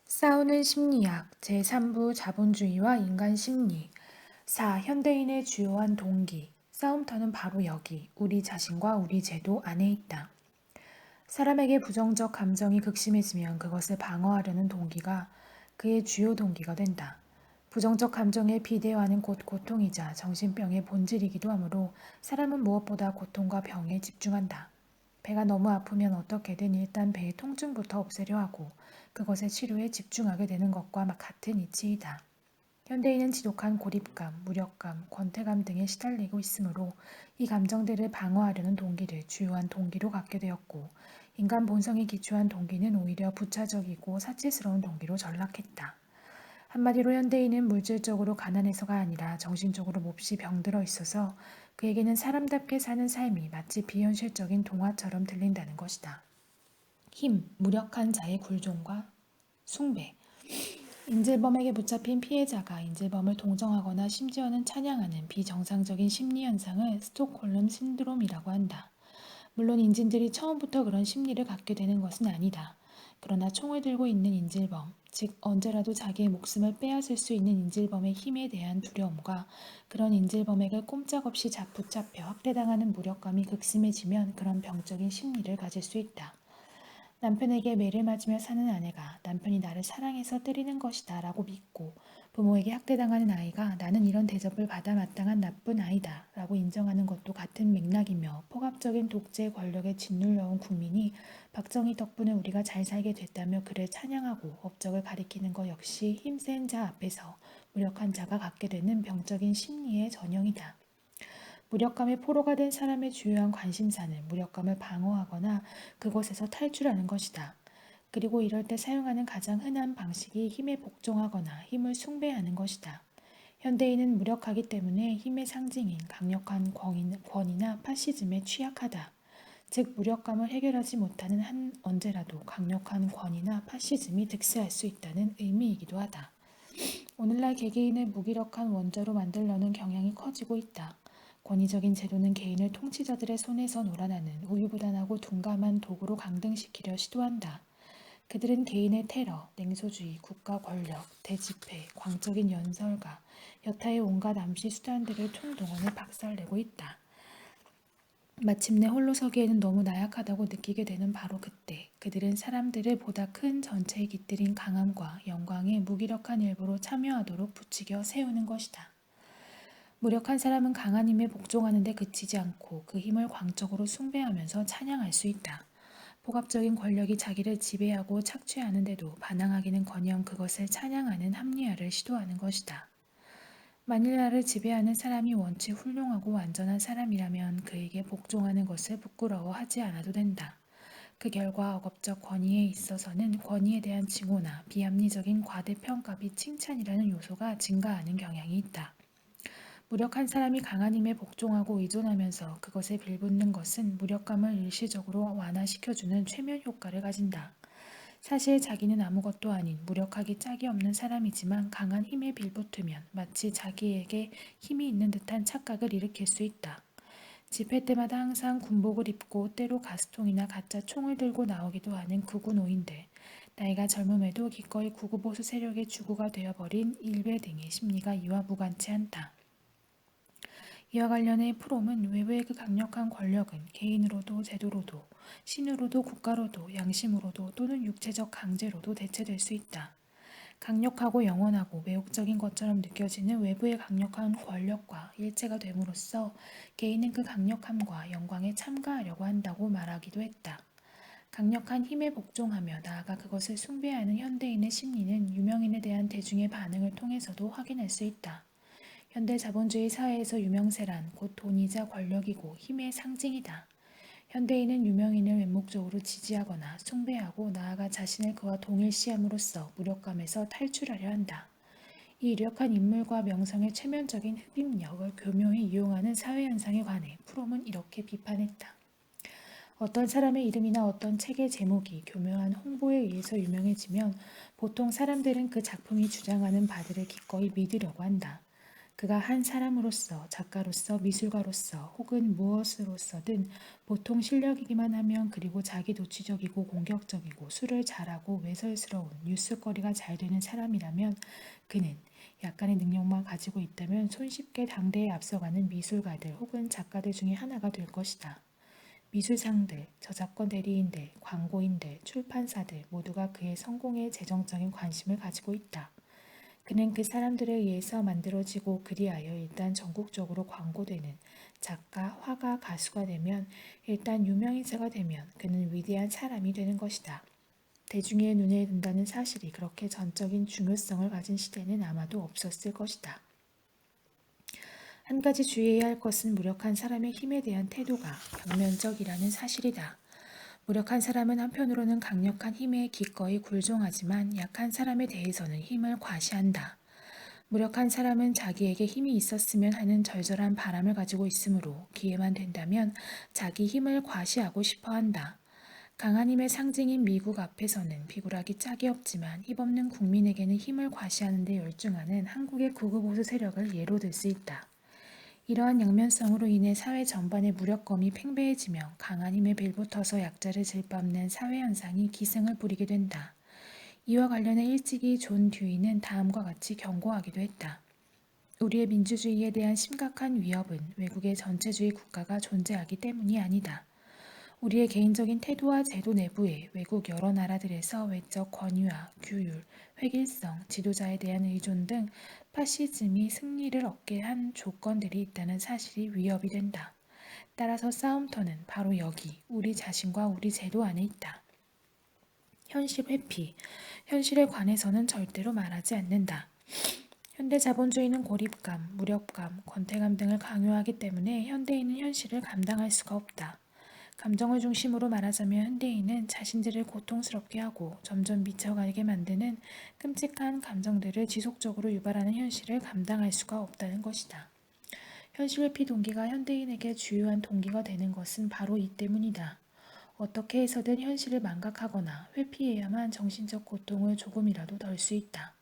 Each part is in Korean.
싸우는 심리학 제3부 자본주의와 인간 심리 4. 현대인의 주요한 동기 싸움터는 바로 여기 우리 자신과 우리 제도 안에 있다. 사람에게 부정적 감정이 극심해지면 그것을 방어하려는 동기가 그의 주요 동기가 된다. 부정적 감정의 비대화는 곧 고통이자 정신병의 본질이기도 하므로 사람은 무엇보다 고통과 병에 집중한다. 배가 너무 아프면 어떻게든 일단 배의 통증부터 없애려 하고 그것의 치료에 집중하게 되는 것과 같은 이치이다. 현대인은 지독한 고립감, 무력감, 권태감 등에 시달리고 있으므로 이 감정들을 방어하려는 동기를 주요한 동기로 갖게 되었고 인간 본성이 기초한 동기는 오히려 부차적이고 사치스러운 동기로 전락했다. 한마디로 현대인은 물질적으로 가난해서가 아니라 정신적으로 몹시 병들어 있어서 그에게는 사람답게 사는 삶이 마치 비현실적인 동화처럼 들린다는 것이다. 힘, 무력한 자의 굴종과 숭배. 인질범에게 붙잡힌 피해자가 인질범을 동정하거나 심지어는 찬양하는 비정상적인 심리 현상을 스톡홀름 신드롬이라고 한다. 물론 인질들이 처음부터 그런 심리를 갖게 되는 것은 아니다. 그러나 총을 들고 있는 인질범, 즉 언제라도 자기의 목숨을 빼앗을 수 있는 인질범의 힘에 대한 두려움과 그런 인질범에게 꼼짝없이 붙잡혀 학대당하는 무력감이 극심해지면 그런 병적인 심리를 가질 수 있다. 남편에게 매를 맞으며 사는 아내가 남편이 나를 사랑해서 때리는 것이다 라고 믿고 부모에게 학대당하는 아이가 나는 이런 대접을 받아 마땅한 나쁜 아이다 라고 인정하는 것도 같은 맥락이며 폭압적인 독재 권력에 짓눌려온 국민이 박정희 덕분에 우리가 잘 살게 됐다며 그를 찬양하고 업적을 가리키는 것 역시 힘센 자 앞에서 무력한 자가 갖게 되는 병적인 심리의 전형이다. 무력감의 포로가 된 사람의 주요한 관심사는 무력감을 방어하거나 그곳에서 탈출하는 것이다. 그리고 이럴 때 사용하는 가장 흔한 방식이 힘에 복종하거나 힘을 숭배하는 것이다. 현대인은 무력하기 때문에 힘의 상징인 강력한 권위나 파시즘에 취약하다. 즉 무력감을 해결하지 못하는 한 언제라도 강력한 권위나 파시즘이 득세할 수 있다는 의미이기도 하다. 오늘날 개개인을 무기력한 원자로 만들려는 경향이 커지고 있다. 권위적인 제도는 개인을 통치자들의 손에서 놀아나는 우유부단하고 둔감한 도구로 강등시키려 시도한다. 그들은 개인의 테러, 냉소주의, 국가 권력, 대집회, 광적인 연설가, 여타의 온갖 암시 수단들을 총동원해 박살내고 있다. 마침내 홀로 서기에는 너무 나약하다고 느끼게 되는 바로 그때 그들은 사람들을 보다 큰 전체에 깃들인 강함과 영광에 무기력한 일부로 참여하도록 부추겨 세우는 것이다. 무력한 사람은 강한 힘에 복종하는 데 그치지 않고 그 힘을 광적으로 숭배하면서 찬양할 수 있다. 폭압적인 권력이 자기를 지배하고 착취하는데도 반항하기는커녕 그것을 찬양하는 합리화를 시도하는 것이다. 만일 나를 지배하는 사람이 원체 훌륭하고 완전한 사람이라면 그에게 복종하는 것을 부끄러워하지 않아도 된다. 그 결과 억압적 권위에 있어서는 권위에 대한 징호나 비합리적인 과대평가 및 칭찬이라는 요소가 증가하는 경향이 있다. 무력한 사람이 강한 힘에 복종하고 의존하면서 그것에 빌붙는 것은 무력감을 일시적으로 완화시켜주는 최면 효과를 가진다. 사실 자기는 아무것도 아닌 무력하기 짝이 없는 사람이지만 강한 힘에 빌붙으면 마치 자기에게 힘이 있는 듯한 착각을 일으킬 수 있다. 집회 때마다 항상 군복을 입고 때로 가스통이나 가짜 총을 들고 나오기도 하는 극우 노인들, 나이가 젊음에도 기꺼이 구구보수 세력의 주구가 되어버린 일베 등의 심리가 이와 무관치 않다. 이와 관련해 프롬은 외부의 그 강력한 권력은 개인으로도 제도로도 신으로도 국가로도 양심으로도 또는 육체적 강제로도 대체될 수 있다. 강력하고 영원하고 매혹적인 것처럼 느껴지는 외부의 강력한 권력과 일체가 됨으로써 개인은 그 강력함과 영광에 참가하려고 한다고 말하기도 했다. 강력한 힘에 복종하며 나아가 그것을 숭배하는 현대인의 심리는 유명인에 대한 대중의 반응을 통해서도 확인할 수 있다. 현대 자본주의 사회에서 유명세란 곧 돈이자 권력이고 힘의 상징이다. 현대인은 유명인을 맹목적으로 지지하거나 숭배하고 나아가 자신을 그와 동일시함으로써 무력감에서 탈출하려 한다. 이 유력한 인물과 명성의 최면적인 흡입력을 교묘히 이용하는 사회현상에 관해 프롬은 이렇게 비판했다. 어떤 사람의 이름이나 어떤 책의 제목이 교묘한 홍보에 의해서 유명해지면 보통 사람들은 그 작품이 주장하는 바들을 기꺼이 믿으려고 한다. 그가 한 사람으로서, 작가로서, 미술가로서 혹은 무엇으로서든 보통 실력이기만 하면 그리고 자기 도취적이고 공격적이고 술을 잘하고 외설스러운 뉴스거리가 잘 되는 사람이라면 그는 약간의 능력만 가지고 있다면 손쉽게 당대에 앞서가는 미술가들 혹은 작가들 중에 하나가 될 것이다. 미술상들, 저작권 대리인들, 광고인들, 출판사들 모두가 그의 성공에 재정적인 관심을 가지고 있다. 그는 그 사람들에 의해서 만들어지고 그리하여 일단 전국적으로 광고되는 작가, 화가, 가수가 되면 일단 유명인사가 되면 그는 위대한 사람이 되는 것이다. 대중의 눈에 든다는 사실이 그렇게 전적인 중요성을 가진 시대는 아마도 없었을 것이다. 한 가지 주의해야 할 것은 무력한 사람의 힘에 대한 태도가 경면적이라는 사실이다. 무력한 사람은 한편으로는 강력한 힘에 기꺼이 굴종하지만 약한 사람에 대해서는 힘을 과시한다. 무력한 사람은 자기에게 힘이 있었으면 하는 절절한 바람을 가지고 있으므로 기회만 된다면 자기 힘을 과시하고 싶어 한다. 강한 힘의 상징인 미국 앞에서는 비굴하기 짝이 없지만 힘없는 국민에게는 힘을 과시하는 데 열중하는 한국의 구구보수 세력을 예로 들 수 있다. 이러한 양면성으로 인해 사회 전반의 무력감이 팽배해지며 강한 힘에 빌붙어서 약자를 질밟는 사회 현상이 기승을 부리게 된다. 이와 관련해 일찍이 존 듀이는 다음과 같이 경고하기도 했다. 우리의 민주주의에 대한 심각한 위협은 외국의 전체주의 국가가 존재하기 때문이 아니다. 우리의 개인적인 태도와 제도 내부에 외국 여러 나라들에서 외적 권위와 규율, 획일성, 지도자에 대한 의존 등 파시즘이 승리를 얻게 한 조건들이 있다는 사실이 위협이 된다. 따라서 싸움터는 바로 여기 우리 자신과 우리 제도 안에 있다. 현실 회피, 현실에 관해서는 절대로 말하지 않는다. 현대 자본주의는 고립감, 무력감, 권태감 등을 강요하기 때문에 현대인은 현실을 감당할 수가 없다. 감정을 중심으로 말하자면 현대인은 자신들을 고통스럽게 하고 점점 미쳐가게 만드는 끔찍한 감정들을 지속적으로 유발하는 현실을 감당할 수가 없다는 것이다. 현실 회피 동기가 현대인에게 주요한 동기가 되는 것은 바로 이 때문이다. 어떻게 해서든 현실을 망각하거나 회피해야만 정신적 고통을 조금이라도 덜 수 있다.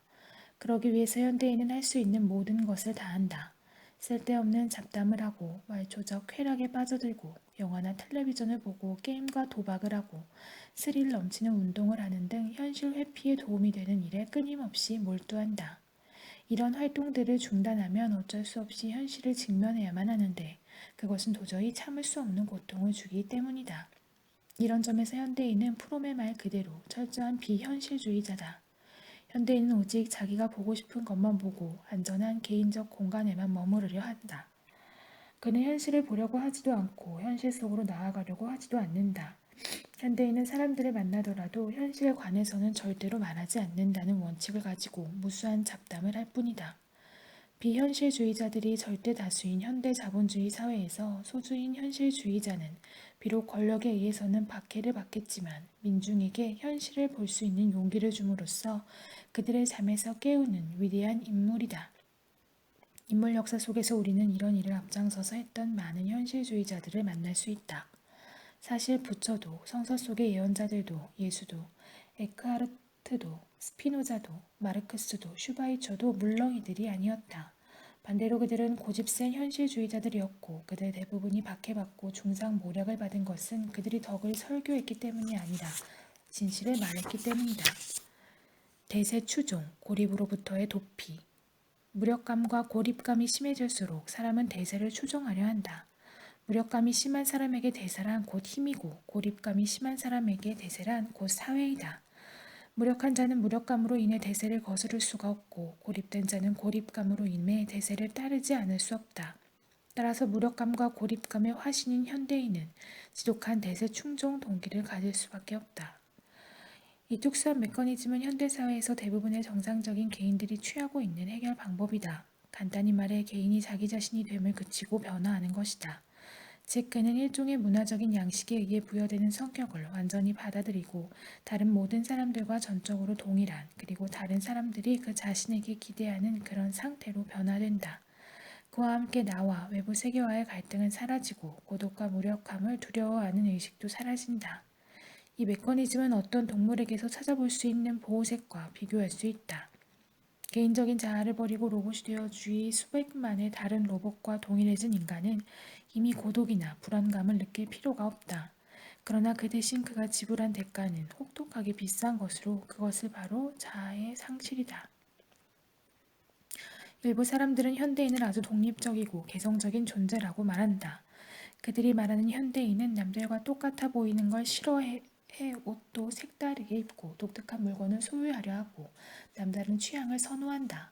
그러기 위해서 현대인은 할 수 있는 모든 것을 다한다. 쓸데없는 잡담을 하고 말초적 쾌락에 빠져들고 영화나 텔레비전을 보고 게임과 도박을 하고 스릴 넘치는 운동을 하는 등 현실 회피에 도움이 되는 일에 끊임없이 몰두한다. 이런 활동들을 중단하면 어쩔 수 없이 현실을 직면해야만 하는데 그것은 도저히 참을 수 없는 고통을 주기 때문이다. 이런 점에서 현대인은 프롬의 말 그대로 철저한 비현실주의자다. 현대인은 오직 자기가 보고 싶은 것만 보고 안전한 개인적 공간에만 머무르려 한다. 그는 현실을 보려고 하지도 않고 현실 속으로 나아가려고 하지도 않는다. 현대인은 사람들을 만나더라도 현실에 관해서는 절대로 말하지 않는다는 원칙을 가지고 무수한 잡담을 할 뿐이다. 비현실주의자들이 절대 다수인 현대 자본주의 사회에서 소수인 현실주의자는 비록 권력에 의해서는 박해를 받겠지만 민중에게 현실을 볼 수 있는 용기를 줌으로써 그들의 잠에서 깨우는 위대한 인물이다. 인물 역사 속에서 우리는 이런 일을 앞장서서 했던 많은 현실주의자들을 만날 수 있다. 사실 부처도 성서 속의 예언자들도 예수도 에크하르트도 스피노자도 마르크스도 슈바이처도 물렁이들이 아니었다. 반대로 그들은 고집센 현실주의자들이었고 그들 대부분이 박해받고 중상모략을 받은 것은 그들이 덕을 설교했기 때문이 아니라 진실을 말했기 때문이다. 대세 추종, 고립으로부터의 도피. 무력감과 고립감이 심해질수록 사람은 대세를 추종하려 한다. 무력감이 심한 사람에게 대세란 곧 힘이고 고립감이 심한 사람에게 대세란 곧 사회이다. 무력한 자는 무력감으로 인해 대세를 거스를 수가 없고 고립된 자는 고립감으로 인해 대세를 따르지 않을 수 없다. 따라서 무력감과 고립감의 화신인 현대인은 지독한 대세 충종 동기를 가질 수밖에 없다. 이 특수한 메커니즘은 현대사회에서 대부분의 정상적인 개인들이 취하고 있는 해결 방법이다. 간단히 말해 개인이 자기 자신이 됨을 그치고 변화하는 것이다. 즉 그는 일종의 문화적인 양식에 의해 부여되는 성격을 완전히 받아들이고 다른 모든 사람들과 전적으로 동일한 그리고 다른 사람들이 그 자신에게 기대하는 그런 상태로 변화된다. 그와 함께 나와 외부 세계와의 갈등은 사라지고 고독과 무력함을 두려워하는 의식도 사라진다. 이 메커니즘은 어떤 동물에게서 찾아볼 수 있는 보호색과 비교할 수 있다. 개인적인 자아를 버리고 로봇이 되어 주위 수백만의 다른 로봇과 동일해진 인간은 이미 고독이나 불안감을 느낄 필요가 없다. 그러나 그 대신 그가 지불한 대가는 혹독하게 비싼 것으로 그것을 바로 자아의 상실이다. 일부 사람들은 현대인을 아주 독립적이고 개성적인 존재라고 말한다. 그들이 말하는 현대인은 남들과 똑같아 보이는 걸 싫어해 옷도 색다르게 입고 독특한 물건을 소유하려 하고 남다른 취향을 선호한다.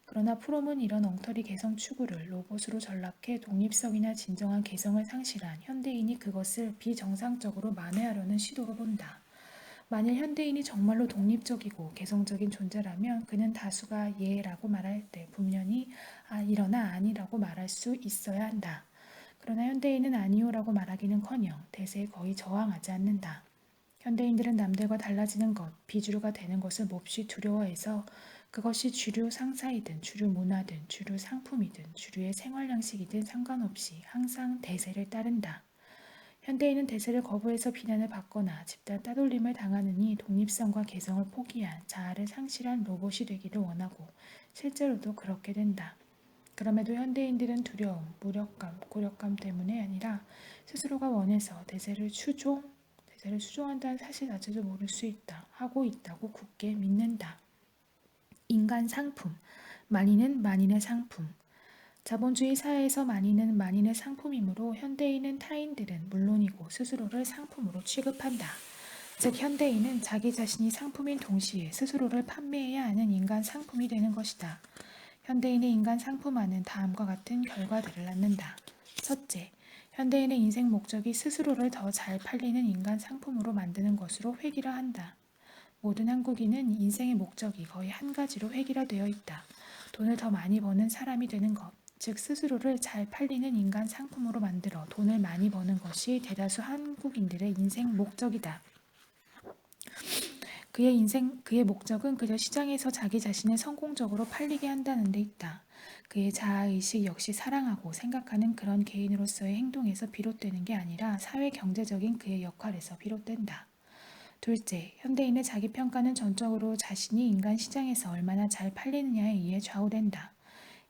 그러나 프롬은 이런 엉터리 개성 추구를 로봇으로 전락해 독립성이나 진정한 개성을 상실한 현대인이 그것을 비정상적으로 만회하려는 시도로 본다. 만일 현대인이 정말로 독립적이고 개성적인 존재라면 그는 다수가 예라고 말할 때 분명히 일어나 아니라고 말할 수 있어야 한다. 그러나 현대인은 아니오라고 말하기는커녕 대세에 거의 저항하지 않는다. 현대인들은 남들과 달라지는 것, 비주류가 되는 것을 몹시 두려워해서 그것이 주류 상사이든 주류 문화든 주류 상품이든 주류의 생활 양식이든 상관없이 항상 대세를 따른다. 현대인은 대세를 거부해서 비난을 받거나 집단 따돌림을 당하느니 독립성과 개성을 포기한 자아를 상실한 로봇이 되기를 원하고 실제로도 그렇게 된다. 그럼에도 현대인들은 두려움, 무력감, 고력감 때문에 아니라 스스로가 원해서 대세를 수종한다는 사실 자체도 모를 수 있다, 하고 있다고 굳게 믿는다. 인간 상품, 만인은 만인의 상품. 자본주의 사회에서 만인은 만인의 상품이므로 현대인은 타인들은 물론이고 스스로를 상품으로 취급한다. 즉 현대인은 자기 자신이 상품인 동시에 스스로를 판매해야 하는 인간 상품이 되는 것이다. 현대인의 인간 상품화는 다음과 같은 결과들을 낳는다. 첫째, 현대인의 인생 목적이 스스로를 더 잘 팔리는 인간 상품으로 만드는 것으로 획일화한다. 모든 한국인은 인생의 목적이 거의 한 가지로 획일화되어 있다. 돈을 더 많이 버는 사람이 되는 것, 즉 스스로를 잘 팔리는 인간 상품으로 만들어 돈을 많이 버는 것이 대다수 한국인들의 인생 목적이다. 그의 목적은 그저 시장에서 자기 자신을 성공적으로 팔리게 한다는 데 있다. 그의 자아의식 역시 사랑하고 생각하는 그런 개인으로서의 행동에서 비롯되는 게 아니라 사회 경제적인 그의 역할에서 비롯된다. 둘째, 현대인의 자기평가는 전적으로 자신이 인간 시장에서 얼마나 잘 팔리느냐에 의해 좌우된다.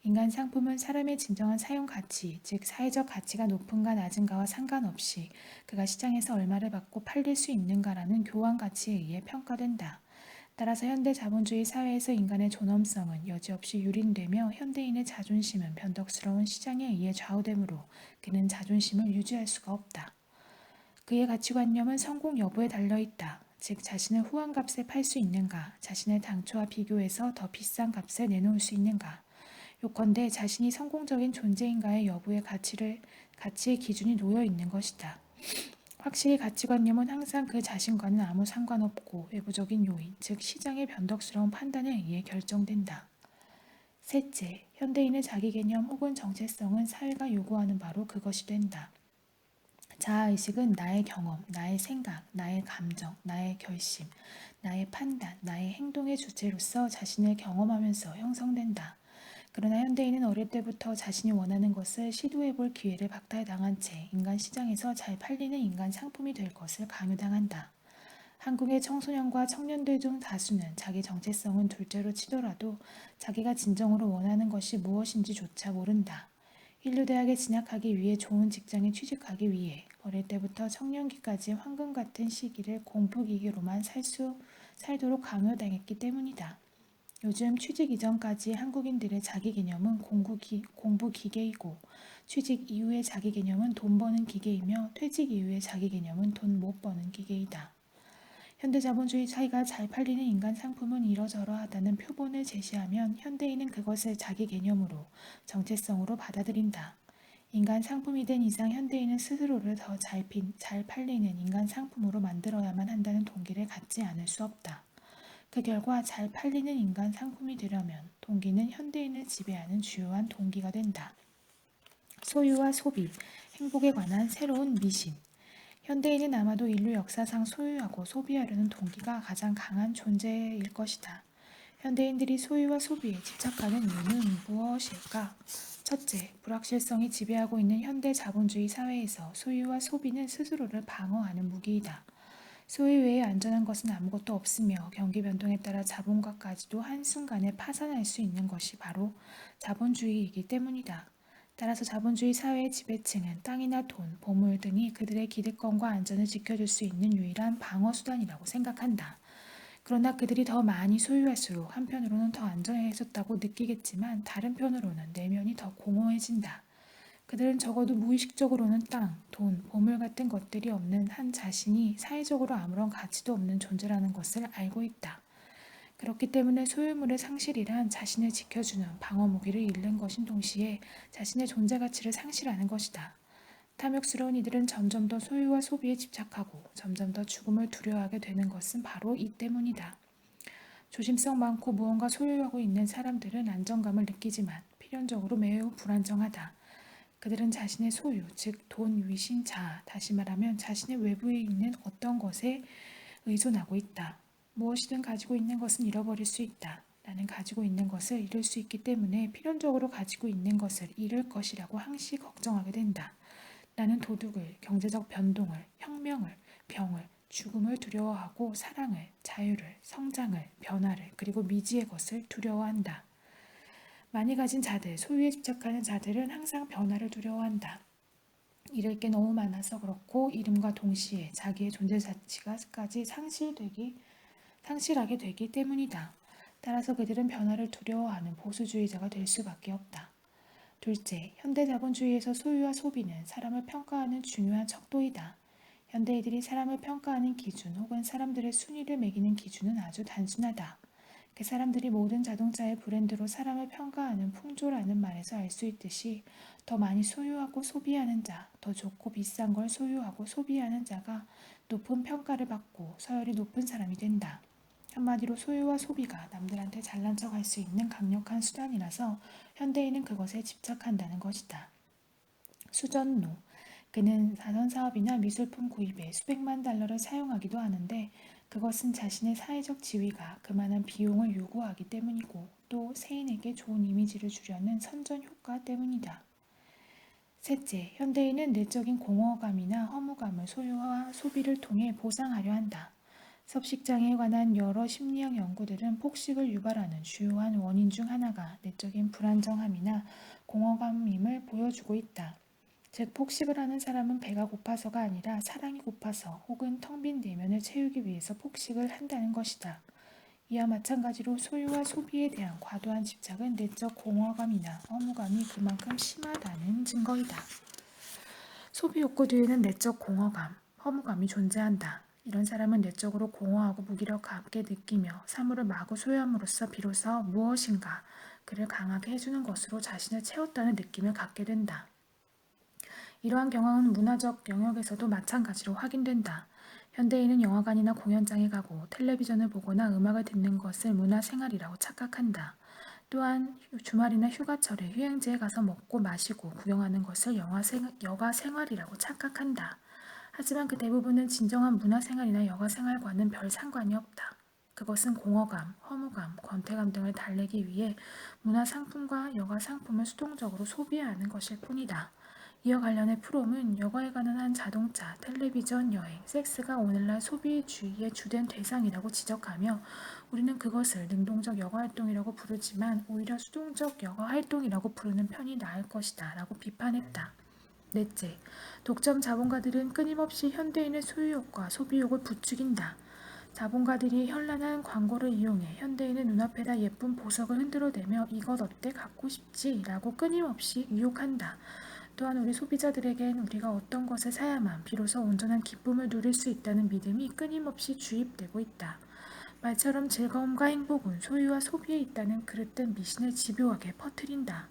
인간 상품은 사람의 진정한 사용 가치, 즉 사회적 가치가 높은가 낮은가와 상관없이 그가 시장에서 얼마를 받고 팔릴 수 있는가라는 교환 가치에 의해 평가된다. 따라서 현대 자본주의 사회에서 인간의 존엄성은 여지없이 유린되며 현대인의 자존심은 변덕스러운 시장에 의해 좌우되므로 그는 자존심을 유지할 수가 없다. 그의 가치관념은 성공 여부에 달려있다. 즉 자신을 후한 값에 팔 수 있는가, 자신의 당초와 비교해서 더 비싼 값에 내놓을 수 있는가. 요컨대 자신이 성공적인 존재인가의 여부에 가치의 기준이 놓여 있는 것이다. 확실히 가치관념은 항상 그 자신과는 아무 상관없고 외부적인 요인, 즉 시장의 변덕스러운 판단에 의해 결정된다. 셋째, 현대인의 자기개념 혹은 정체성은 사회가 요구하는 바로 그것이 된다. 자아의식은 나의 경험, 나의 생각, 나의 감정, 나의 결심, 나의 판단, 나의 행동의 주체로서 자신을 경험하면서 형성된다. 그러나 현대인은 어릴 때부터 자신이 원하는 것을 시도해볼 기회를 박탈당한 채 인간 시장에서 잘 팔리는 인간 상품이 될 것을 강요당한다. 한국의 청소년과 청년들 중 다수는 자기 정체성은 둘째로 치더라도 자기가 진정으로 원하는 것이 무엇인지조차 모른다. 인류대학에 진학하기 위해 좋은 직장에 취직하기 위해 어릴 때부터 청년기까지 황금 같은 시기를 공부기계로만 살도록 강요당했기 때문이다. 요즘 취직 이전까지 한국인들의 자기 개념은 공부 기계이고 취직 이후의 자기 개념은 돈 버는 기계이며 퇴직 이후의 자기 개념은 돈 못 버는 기계이다. 현대자본주의 사회가 잘 팔리는 인간 상품은 이러저러하다는 표본을 제시하면 현대인은 그것을 자기 개념으로 정체성으로 받아들인다. 인간 상품이 된 이상 현대인은 스스로를 더 잘 팔리는 인간 상품으로 만들어야만 한다는 동기를 갖지 않을 수 없다. 그 결과 잘 팔리는 인간 상품이 되려면 동기는 현대인을 지배하는 주요한 동기가 된다. 소유와 소비, 행복에 관한 새로운 미신. 현대인은 아마도 인류 역사상 소유하고 소비하려는 동기가 가장 강한 존재일 것이다. 현대인들이 소유와 소비에 집착하는 이유는 무엇일까? 첫째, 불확실성이 지배하고 있는 현대 자본주의 사회에서 소유와 소비는 스스로를 방어하는 무기이다. 소유 외에 안전한 것은 아무것도 없으며 경기 변동에 따라 자본가까지도 한순간에 파산할 수 있는 것이 바로 자본주의이기 때문이다. 따라서 자본주의 사회의 지배층은 땅이나 돈, 보물 등이 그들의 기득권과 안전을 지켜줄 수 있는 유일한 방어 수단이라고 생각한다. 그러나 그들이 더 많이 소유할수록 한편으로는 더 안전해졌다고 느끼겠지만 다른 편으로는 내면이 더 공허해진다. 그들은 적어도 무의식적으로는 땅, 돈, 보물 같은 것들이 없는 한 자신이 사회적으로 아무런 가치도 없는 존재라는 것을 알고 있다. 그렇기 때문에 소유물의 상실이란 자신을 지켜주는 방어 무기를 잃는 것인 동시에 자신의 존재 가치를 상실하는 것이다. 탐욕스러운 이들은 점점 더 소유와 소비에 집착하고 점점 더 죽음을 두려워하게 되는 것은 바로 이 때문이다. 조심성 많고 무언가 소유하고 있는 사람들은 안정감을 느끼지만 필연적으로 매우 불안정하다. 그들은 자신의 소유, 즉 돈, 위신, 자아, 다시 말하면 자신의 외부에 있는 어떤 것에 의존하고 있다. 무엇이든 가지고 있는 것은 잃어버릴 수 있다. 나는 가지고 있는 것을 잃을 수 있기 때문에 필연적으로 가지고 있는 것을 잃을 것이라고 항시 걱정하게 된다. 나는 도둑을, 경제적 변동을, 혁명을, 병을, 죽음을 두려워하고 사랑을, 자유를, 성장을, 변화를, 그리고 미지의 것을 두려워한다. 많이 가진 자들, 소유에 집착하는 자들은 항상 변화를 두려워한다. 잃을 게 너무 많아서 그렇고 이름과 동시에 자기의 존재 가치까지 상실하게 되기 때문이다. 따라서 그들은 변화를 두려워하는 보수주의자가 될 수밖에 없다. 둘째, 현대 자본주의에서 소유와 소비는 사람을 평가하는 중요한 척도이다. 현대인들이 사람을 평가하는 기준 혹은 사람들의 순위를 매기는 기준은 아주 단순하다. 그 사람들이 모든 자동차의 브랜드로 사람을 평가하는 풍조라는 말에서 알 수 있듯이 더 많이 소유하고 소비하는 자, 더 좋고 비싼 걸 소유하고 소비하는 자가 높은 평가를 받고 서열이 높은 사람이 된다. 한마디로 소유와 소비가 남들한테 잘난 척할 수 있는 강력한 수단이라서 현대인은 그것에 집착한다는 것이다. 수전노. 그는 사전 사업이나 미술품 구입에 수백만 달러를 사용하기도 하는데 그것은 자신의 사회적 지위가 그만한 비용을 요구하기 때문이고 또 세인에게 좋은 이미지를 주려는 선전 효과 때문이다. 셋째, 현대인은 내적인 공허감이나 허무감을 소유와 소비를 통해 보상하려 한다. 섭식장애에 관한 여러 심리학 연구들은 폭식을 유발하는 주요한 원인 중 하나가 내적인 불안정함이나 공허감임을 보여주고 있다. 즉 폭식을 하는 사람은 배가 고파서가 아니라 사랑이 고파서 혹은 텅 빈 내면을 채우기 위해서 폭식을 한다는 것이다. 이와 마찬가지로 소유와 소비에 대한 과도한 집착은 내적 공허감이나 허무감이 그만큼 심하다는 증거이다. 소비 욕구 뒤에는 내적 공허감, 허무감이 존재한다. 이런 사람은 내적으로 공허하고 무기력하게 느끼며 사물을 마구 소유함으로써 비로소 무엇인가 그를 강하게 해주는 것으로 자신을 채웠다는 느낌을 갖게 된다. 이러한 경향은 문화적 영역에서도 마찬가지로 확인된다. 현대인은 영화관이나 공연장에 가고 텔레비전을 보거나 음악을 듣는 것을 문화생활이라고 착각한다. 또한 주말이나 휴가철에 휴양지에 가서 먹고 마시고 구경하는 것을 여가생활이라고 착각한다. 하지만 그 대부분은 진정한 문화생활이나 여가생활과는 별 상관이 없다. 그것은 공허감, 허무감, 권태감 등을 달래기 위해 문화상품과 여가상품을 수동적으로 소비하는 것일 뿐이다. 이와 관련해 프롬은 여가에 관한 한 자동차, 텔레비전, 여행, 섹스가 오늘날 소비주의의 주된 대상이라고 지적하며 우리는 그것을 능동적 여가활동이라고 부르지만 오히려 수동적 여가활동이라고 부르는 편이 나을 것이다 라고 비판했다. 넷째, 독점 자본가들은 끊임없이 현대인의 소유욕과 소비욕을 부추긴다. 자본가들이 현란한 광고를 이용해 현대인의 눈앞에다 예쁜 보석을 흔들어대며 이것 어때 갖고 싶지? 라고 끊임없이 유혹한다. 또한 우리 소비자들에겐 우리가 어떤 것을 사야만 비로소 온전한 기쁨을 누릴 수 있다는 믿음이 끊임없이 주입되고 있다. 말처럼 즐거움과 행복은 소유와 소비에 있다는 그릇된 미신을 집요하게 퍼뜨린다.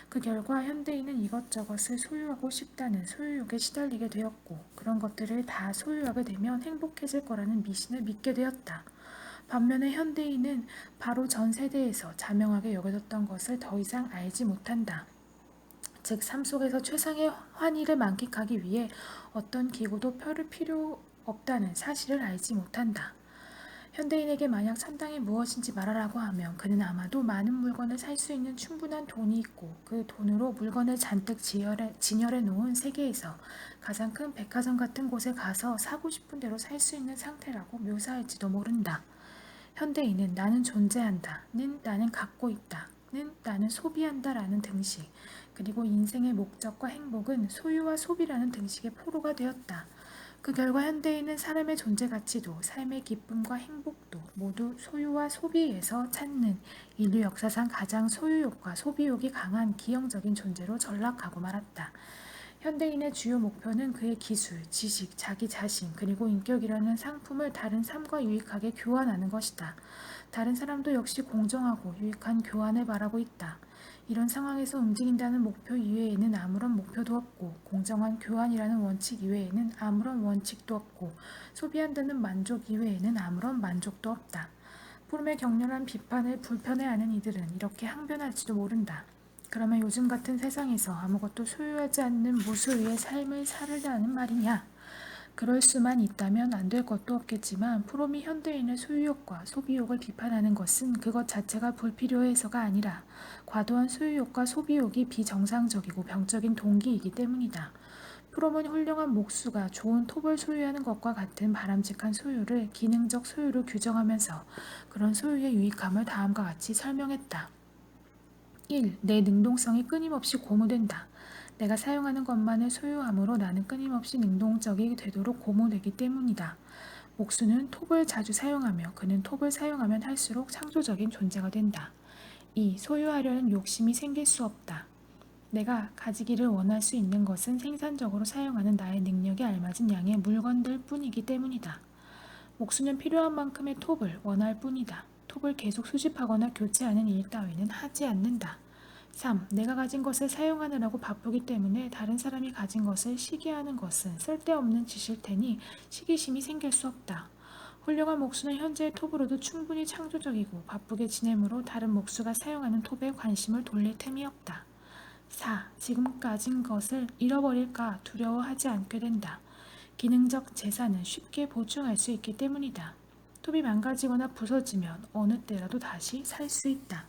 그 결과 현대인은 이것저것을 소유하고 싶다는 소유욕에 시달리게 되었고 그런 것들을 다 소유하게 되면 행복해질 거라는 미신을 믿게 되었다. 반면에 현대인은 바로 전 세대에서 자명하게 여겨졌던 것을 더 이상 알지 못한다. 즉 삶 속에서 최상의 환희를 만끽하기 위해 어떤 기구도 펼을 필요 없다는 사실을 알지 못한다. 현대인에게 만약 천당이 무엇인지 말하라고 하면 그는 아마도 많은 물건을 살 수 있는 충분한 돈이 있고 그 돈으로 물건을 잔뜩 진열해 놓은 세계에서 가장 큰 백화점 같은 곳에 가서 사고 싶은 대로 살 수 있는 상태라고 묘사할지도 모른다. 현대인은 나는 존재한다,는 나는 갖고 있다,는 나는 소비한다라는 등식, 그리고 인생의 목적과 행복은 소유와 소비라는 등식의 포로가 되었다. 그 결과 현대인은 사람의 존재 가치도 삶의 기쁨과 행복도 모두 소유와 소비에서 찾는 인류 역사상 가장 소유욕과 소비욕이 강한 기형적인 존재로 전락하고 말았다. 현대인의 주요 목표는 그의 기술, 지식, 자기 자신, 그리고 인격이라는 상품을 다른 삶과 유익하게 교환하는 것이다. 다른 사람도 역시 공정하고 유익한 교환을 바라고 있다. 이런 상황에서 움직인다는 목표 이외에는 아무런 목표도 없고 공정한 교환이라는 원칙 이외에는 아무런 원칙도 없고 소비한다는 만족 이외에는 아무런 만족도 없다. 푸름의 격렬한 비판을 불편해하는 이들은 이렇게 항변할지도 모른다. 그러면 요즘 같은 세상에서 아무것도 소유하지 않는 무소유의 삶을 살으라는 말이냐? 그럴 수만 있다면 안 될 것도 없겠지만 프롬이 현대인의 소유욕과 소비욕을 비판하는 것은 그것 자체가 불필요해서가 아니라 과도한 소유욕과 소비욕이 비정상적이고 병적인 동기이기 때문이다. 프롬은 훌륭한 목수가 좋은 톱을 소유하는 것과 같은 바람직한 소유를 기능적 소유로 규정하면서 그런 소유의 유익함을 다음과 같이 설명했다. 1. 내 능동성이 끊임없이 고무된다. 내가 사용하는 것만을 소유함으로 나는 끊임없이 능동적이 되도록 고무되기 때문이다. 목수는 톱을 자주 사용하며 그는 톱을 사용하면 할수록 창조적인 존재가 된다. 2. 소유하려는 욕심이 생길 수 없다. 내가 가지기를 원할 수 있는 것은 생산적으로 사용하는 나의 능력에 알맞은 양의 물건들 뿐이기 때문이다. 목수는 필요한 만큼의 톱을 원할 뿐이다. 톱을 계속 수집하거나 교체하는 일 따위는 하지 않는다. 3. 내가 가진 것을 사용하느라고 바쁘기 때문에 다른 사람이 가진 것을 시기하는 것은 쓸데없는 짓일 테니 시기심이 생길 수 없다. 훌륭한 목수는 현재의 톱으로도 충분히 창조적이고 바쁘게 지내므로 다른 목수가 사용하는 톱에 관심을 돌릴 틈이 없다. 4. 지금 가진 것을 잃어버릴까 두려워하지 않게 된다. 기능적 재산은 쉽게 보충할 수 있기 때문이다. 톱이 망가지거나 부서지면 어느 때라도 다시 살 수 있다.